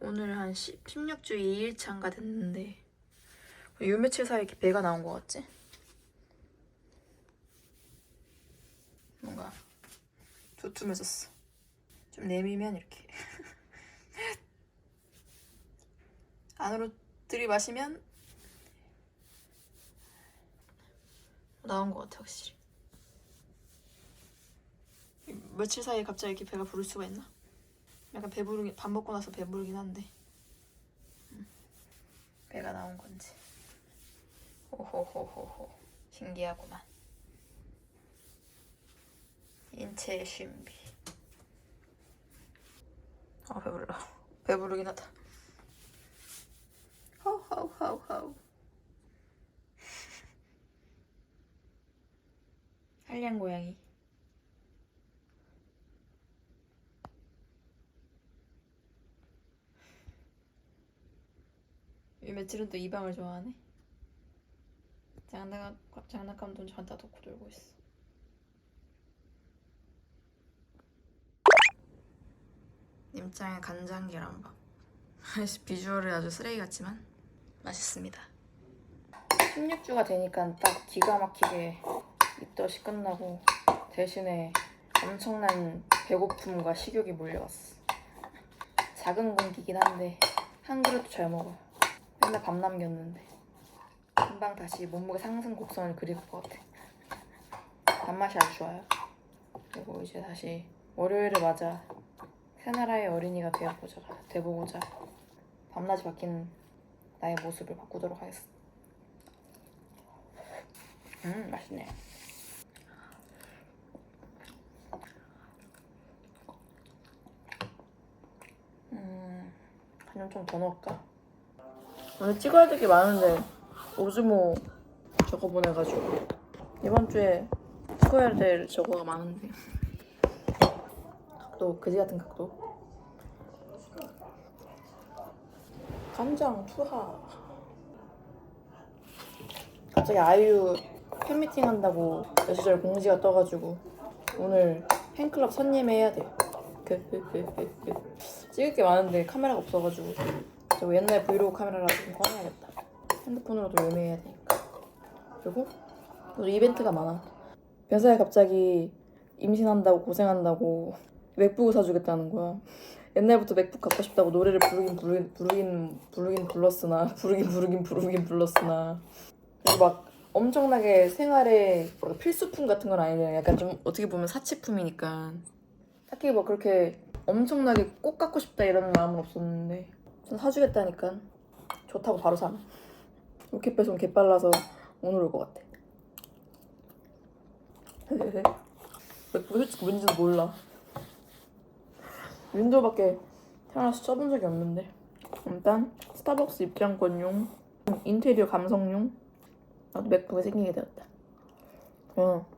오늘 한 16주 2일차인가 됐는데 요 며칠 사이에 이렇게 배가 나온 것 같지? 뭔가 두툼해졌어. 좀 내밀면 이렇게 안으로 들이마시면 나온 것 같아 확실히. 며칠 사이에 갑자기 이렇게 배가 부를 수가 있나? 약간 배부르긴, 밥 먹고 나서 배부르긴 한데 배가 나온 건지. 호호호호호 신기하구만. 인체의 신비. 아 배불러. 배부르긴 하다. 하우하우하우하우. 한량 고양이. 이 며칠은 또 이 방을 좋아하네. 장난감 돈 잔다 놓고 놀고 있어. 님짱의 간장 계란밥. 비주얼은 아주 쓰레기 같지만 맛있습니다. 16주가 되니까 딱 기가 막히게 입덧이 끝나고 대신에 엄청난 배고픔과 식욕이 몰려왔어. 작은 공기긴 한데 한 그릇도 잘 먹어. 맨날 밥 남겼는데 금방 다시 몸무게 상승 곡선을 그릴 것 같아. 밥맛이 아주 좋아요. 그리고 이제 다시 월요일을 맞아 새나라의 어린이가 돼보고자 밤낮이 바뀐 나의 모습을 바꾸도록 하겠어. 맛있네. 간장 좀 더 넣을까? 오늘 찍어야 될 게 많은데 오즈모 저거 보내가지고 이번 주에 찍어야 될 저거가 많은데 각도 그지 같은 각도. 간장 투하. 갑자기 아이유 팬미팅 한다고 며칠 공지가 떠가지고 오늘 팬클럽 선예매해야 돼. 찍을 게 많은데 카메라가 없어가지고 저 옛날 브이로그 카메라라도 좀 꺼내야겠다. 핸드폰으로도 예매해야 되니까. 그리고 또 이벤트가 많아. 회사에 갑자기 임신한다고 고생한다고 맥북을 사주겠다는 거야. 옛날부터 맥북 갖고 싶다고 노래를 부르긴 불렀으나 그리고 막 엄청나게 생활에 필수품 같은 건 아닌데 약간 좀 어떻게 보면 사치품이니까 딱히 뭐 그렇게 엄청나게 꼭 갖고 싶다 이런 마음은 없었는데 전 사주겠다니까 좋다고 바로 삼. 로켓 배송 개빨라서 오늘 올 것 같아. 맥북 솔직히 뭔지도 몰라. 윈도우밖에 태어나서 써본 적이 없는데 일단 스타벅스 입장권용, 인테리어 감성용. 나도 맥북이 생기게 되었다.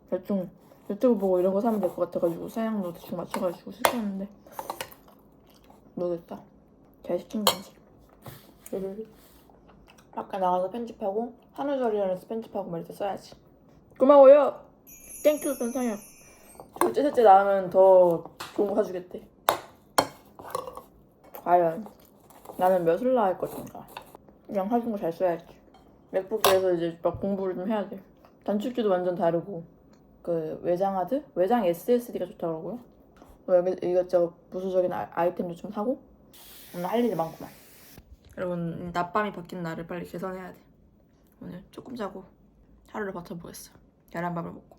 대충 유튜브 보고 이런 거 사면 될 것 같아가지고 사양도 대충 맞춰가지고 시켰는데 너 됐다. 잘 시킨 건지. 아까 나가서 편집하고 한우절이라서 편집하고 말 때 써야지. 고마워요. 땡큐 선상혁. 둘째 셋째 낳으면 더 좋은 거 사주겠대. 과연 나는 몇을 낳을 것인가. 그냥 사준 거 잘 써야지. 맥북에서 이제 막 공부를 좀 해야 돼. 단축키도 완전 다르고 그 외장하드? 외장 SSD가 좋다고요? 이것저것 부수적인 아이템도 좀 사고 오늘 할 일이 많구만. 여러분 낮밤이 바뀐 날을 빨리 개선해야 돼. 오늘 조금 자고 하루를 버텨보겠어. 계란밥을 먹고.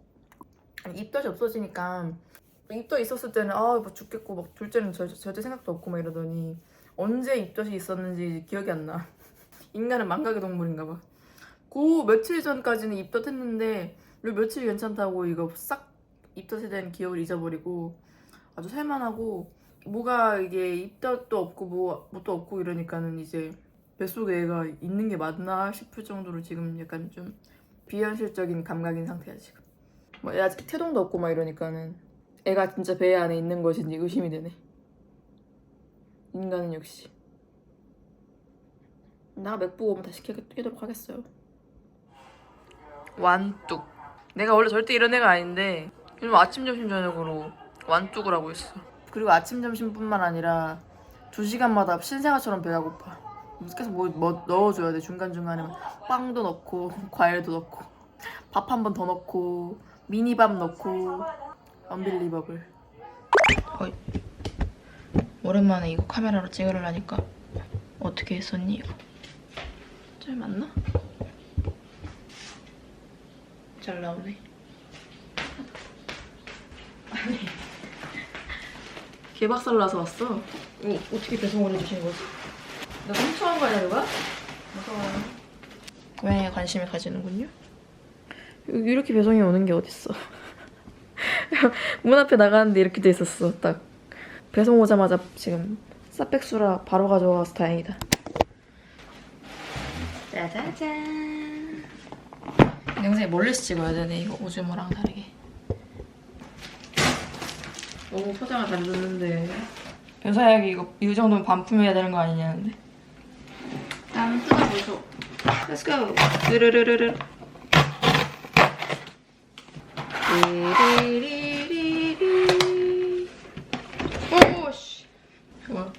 아니, 입덧이 없어지니까 입덧 있었을 때는 뭐 죽겠고 막 둘째는 절대 생각도 없고 막 이러더니 언제 입덧이 있었는지 기억이 안 나. 인간은 망각의 동물인가 봐. 그 며칠 전까지는 입덧했는데 요 며칠 괜찮다고 이거 싹 입덧에 대한 기억을 잊어버리고 아주 살만하고 뭐가 이게 입덧도 없고 뭐도 없고 이러니까는 이제 뱃속에 애가 있는 게 맞나 싶을 정도로 지금 약간 좀 비현실적인 감각인 상태야 지금. 뭐 아직 태동도 없고 막 이러니까는 애가 진짜 배 안에 있는 것인지 의심이 되네. 인간은 역시. 내가 맥북 오면 다시 끼도록 하겠어요. 완뚝. 내가 원래 절대 이런 애가 아닌데 요즘 아침 점심 저녁으로 완뚝을 하고 있어. 그리고 아침 점심뿐만 아니라 2시간마다 신생아처럼 배가 고파. 계속 뭐 넣어줘야 돼. 중간중간에 빵도 넣고 과일도 넣고 밥 한 번 더 넣고 미니밥 넣고. 언빌리버블. 오랜만에 이거 카메라로 찍으려니까 어떻게 했었니 이거? 잘 맞나? 잘 나오네. 아니 개박살 나서 왔어. 이거 어떻게 배송을 해주신 거지? 내가 훔쳐간 거 아니야 이거야? 무서워요. 고양이에 관심을 가지는군요. 이렇게 배송이 오는 게 어딨어. 문 앞에 나가는데 이렇게 돼 있었어. 딱 배송 오자마자 지금 싹백수라 바로 가져와서 다행이다. 짜자잔. 영상이 멀리서 찍어야 되네. 이거 오즈모랑 다르게. 너무 포장을 잘 줬는데 여사야기 이거 이 정도면 반품해야 되는 거 아니냐는데. 일단 뜯어보죠. Let's go. 르르르르르. 리리리리리. 오씨. 좋아.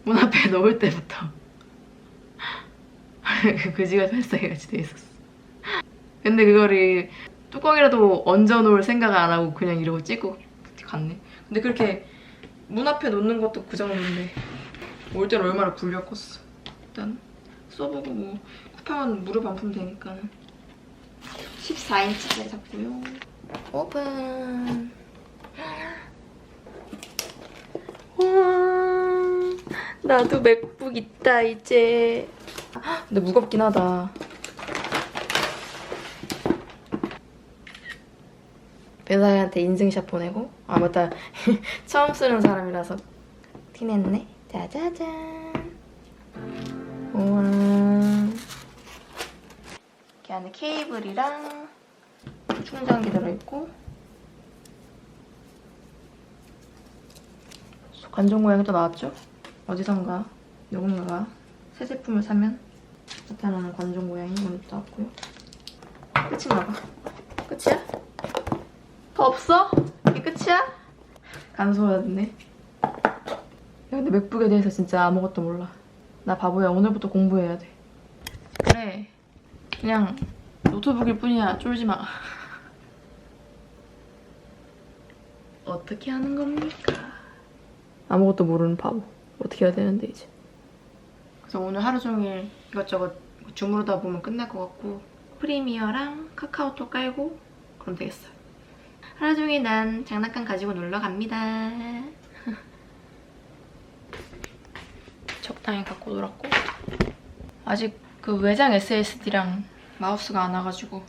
문 앞에 넣을 때부터 그 그지가 살짝같이 돼 있었어. 근데 그거를 뚜껑이라도 얹어놓을 생각을 안 하고 그냥 이러고 찍고 갔네. 근데 그렇게 문 앞에 놓는 것도 그 정도인데 올 때는 얼마나 굴려 컸어. 일단 써보고 뭐 쿠팡은 무료 반품 되니까 14인치짜리 샀고요. 오픈. 우와, 나도 맥북 있다 이제. 근데 무겁긴 하다. 배사이한테 인증샷 보내고. 아 맞다. 처음 쓰는 사람이라서 티냈네. 짜자잔. 우와. 이렇게 안에 케이블이랑 충전기 들어있고 관종 모양이 또 나왔죠? 어디선가 누군가가 새 제품을 사면 나타나는 관종 모양이 오늘 또 나왔고요. 끝인가봐. 끝이야? 더 없어? 이게 끝이야? 간소하네. 야, 근데 맥북에 대해서 진짜 아무것도 몰라. 나 바보야. 오늘부터 공부해야 돼. 그래. 그냥 노트북일 뿐이야. 쫄지 마. 어떻게 하는 겁니까? 아무것도 모르는 바보. 어떻게 해야 되는데 이제. 그래서 오늘 하루 종일 이것저것 주무르다 보면 끝날 것 같고 프리미어랑 카카오톡 깔고 그럼 되겠어요. 하루 종일 난 장난감 가지고 놀러 갑니다. 적당히 갖고 놀았고 아직 그 외장 SSD랑 마우스가 안 와가지고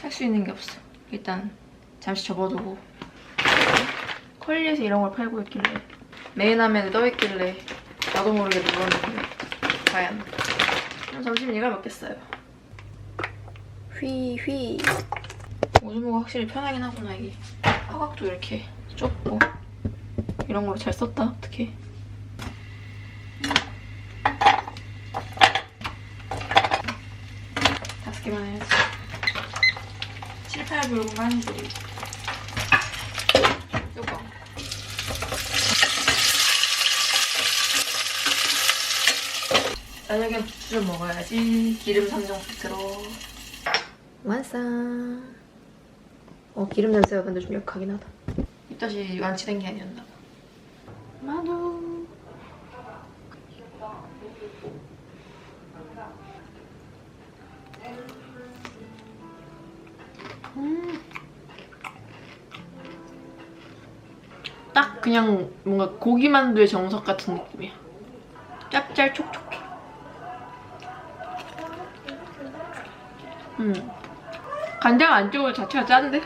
할 수 있는 게 없어. 일단 잠시 접어두고 컬리에서 이런 걸 팔고 있길래 메인 화면에 떠있길래 나도 모르게 눌렀는데 과연 점심 이걸 먹겠어요. 휘휘. 오즈모가 확실히 편하긴 하구나. 이게 화각도 이렇게 좁고 이런 걸 잘 썼다. 어떡해. 다섯 개만 해야지. 7, 8불 한줄이 뚜껑. 저녁엔 부추를 먹어야지. 기름 3종 세트로 완성. 기름 냄새가 근데 좀 역하긴 하다. 입덧이 완치된 게 아니었나 봐. 마도. 딱 그냥 뭔가 고기만두의 정석 같은 느낌이야. 짭짤 촉촉해. 간장 안 찍어도 자체가 짠데?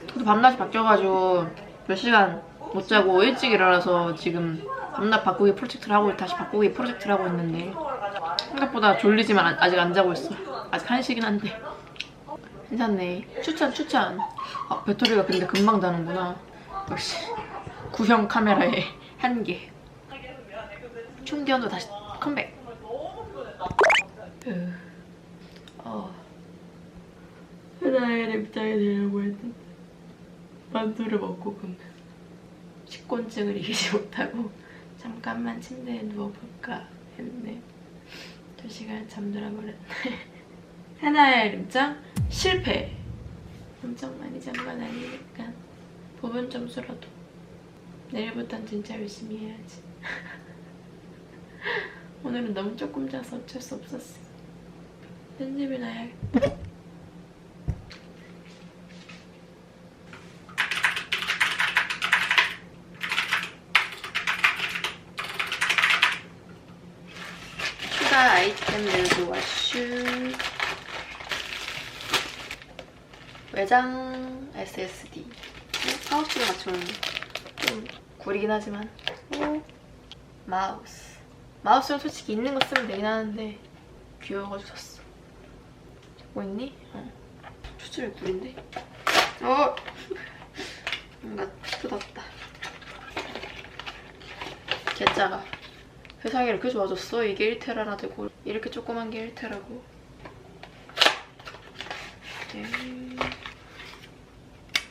저도 밤낮이 바뀌어가지고 몇 시간 못 자고 일찍 일어나서 지금 밤낮 바꾸기 프로젝트를 하고 다시 바꾸기 프로젝트를 하고 있는데 생각보다 졸리지만 아직 안 자고 있어. 아직 1시긴 한데 괜찮네. 추천. 아, 배터리가 근데 금방 다는구나. 역시 구형 카메라의 한계. 충전도 다시 컴백. 하나의 입장이 되려고 했는데 만두를 먹고 그만 식곤증을 이기지 못하고 잠깐만 침대에 누워볼까 했는데 2시간 잠들어 버렸네. 하나의 입장 실패. 엄청 많이 잔 건 아니니까 부분 점수라도 내일부터는 진짜 열심히 해야지. 오늘은 너무 조금 자서 어쩔 수 없었어. 편집이나 해야겠다. 추가 아이템들도 왔슈. 외장 SSD 파우치를 맞춰놓는 좀 구리긴 하지만 마우스는 솔직히 있는 거 쓰면 되긴 하는데 귀여워가지고 샀어. 뭐 있니? 추출이 구린데? 뭔가 뜯었다. 개짜가 세상이 이렇게 좋아졌어? 이게 1테라나 되고 이렇게 조그만 게 1테라고.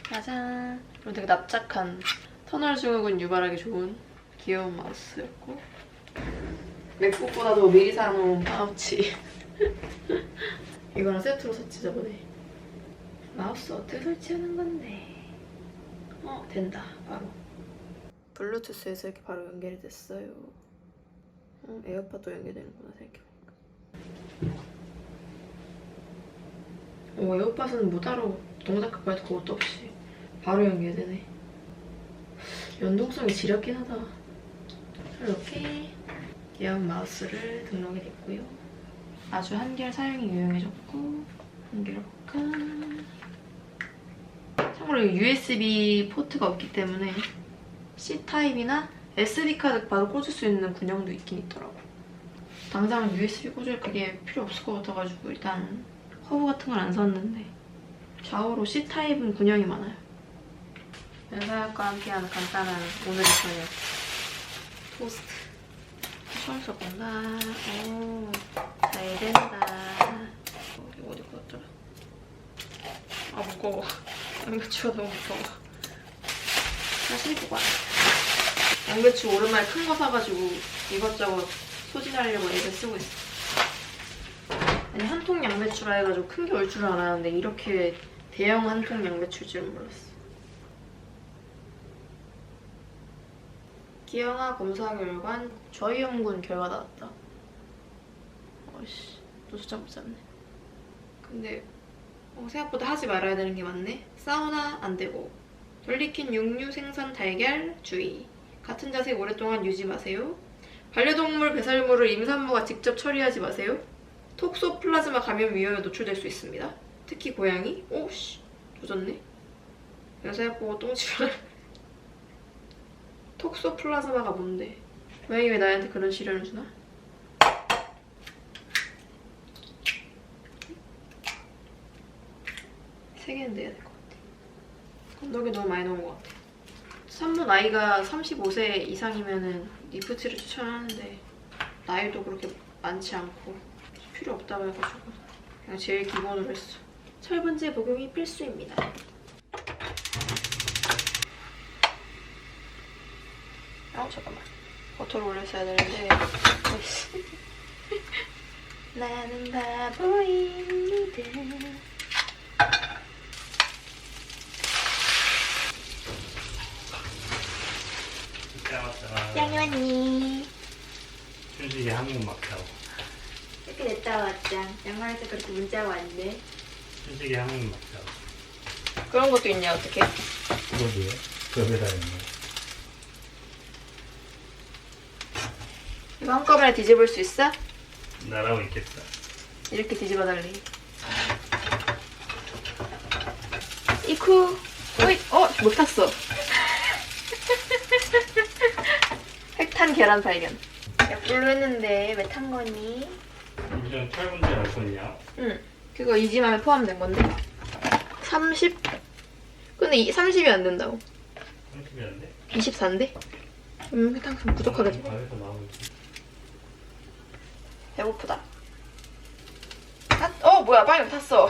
짜잔. 그리고 되게 납작한 터널 증후군 유발하기 좋은 귀여운 마우스였고 맥북보다도 미리 사놓은 파우치. 이거랑 세트로 샀지 저번에. 마우스 어떻게 설치하는 건데? 된다. 바로 블루투스에서 이렇게 바로 연결이 됐어요. 에어팟도 연결되는구나 생각해보니까. 에어팟은 뭐 따로 동작할 거 그것도 없이 바로 연결되네. 연동성이 지렸긴 하다. 이렇게 귀여운 마우스를 등록이 됐고요. 아주 한결 사용이 유용해졌고 연결해볼까? 참고로 USB 포트가 없기 때문에 C타입이나 SD카드 바로 꽂을 수 있는 군형도 있긴 있더라고. 당장은 USB 꽂을 그게 필요 없을 것 같아가지고 일단 허브 같은 건 안 샀는데 좌우로 C타입은 군형이 많아요. 연사역과 함께하는 간단한 오늘의 저녁 토스트. 처음 써본다. 오, 잘 된다. 이거 어디 꽂았더라? 아 무거워. 양배추가 너무 무거워. 다시 보고 양배추 오랜만에 큰 거 사가지고 이것저것 소진하려고 애를 쓰고 있어. 아니 한 통 양배추라 해가지고 큰 게 올 줄은 알았는데 이렇게 대형 한 통 양배추일 줄은 몰랐어. 기형아 검사 결과는 저위험군 결과 나왔다. 어이씨, 또 숫자 못 잡네. 근데 생각보다 하지 말아야 되는 게 많네. 사우나 안 되고, 돌리킨 육류 생선 달걀 주의. 같은 자세 오랫동안 유지 마세요. 반려동물 배설물을 임산부가 직접 처리하지 마세요. 톡소플라즈마 감염 위험에 노출될 수 있습니다. 특히 고양이. 오씨, 조졌네. 내가 생각보고 똥치를. 톡소플라즈마가 뭔데? 고양이 왜 나한테 그런 시련을 주나? 세 개는 내야 될 것 같아. 건더기 너무 많이 넣은 것 같아. 산모 나이가 35세 이상이면은 리프트를 추천하는데 나이도 그렇게 많지 않고 필요 없다고 해가지고 그냥 제일 기본으로 했어. 철분제 복용이 필수입니다. 잠깐만. 버터를 올렸어야 되는데 나는 바보입니다. 짱이 왔니? 순식이 한국 막혀고 이렇게 됐다 왔짱. 양말에서 그렇게 문자가 왔네. 순식이 한국 막혀고 그런 것도 있냐 어떻게? 그거도요? 그거에다 있네. 이거 한꺼번에 뒤집을 수 있어? 나라고 있겠다. 이렇게 뒤집어 달래. 이쿠. 어이, 못 탔어. 획탄 계란 발견. 약불로 했는데 왜 탄 거니? 이런 철분제 알 거냐? 응. 그거 이지맘에 포함된 건데. 30? 근데 30이 안 된다고. 30이 안 돼? 24인데? 획탄 부족하겠지. 밥에서 나오고 있지. 배고프다. 뭐야, 빨리 탔어.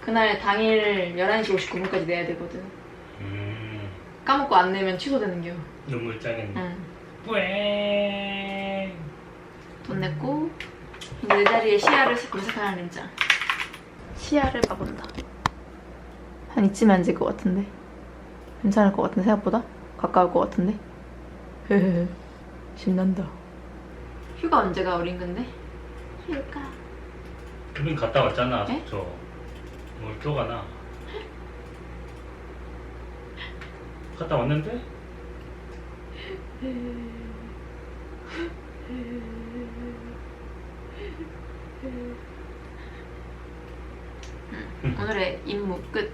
그날 당일 11시 59분까지 내야 되거든. 까먹고 안 내면 취소되는겨. 눈물 짜겠네. 응. 뿌잉. 돈 냈고 이제 내 자리에 시야를 검색하는 림장. 시야를 봐본다. 한 이쯤 앉을 것 같은데. 괜찮을 것 같은데 생각보다? 가까울 것 같은데? 헤헤헤 신난다. 휴가 언제가 어린 건데? 휴가. 우린 갔다 왔잖아. 에? 저 뭘 또 가나? 갔다 왔는데? 오늘의 임무 끝.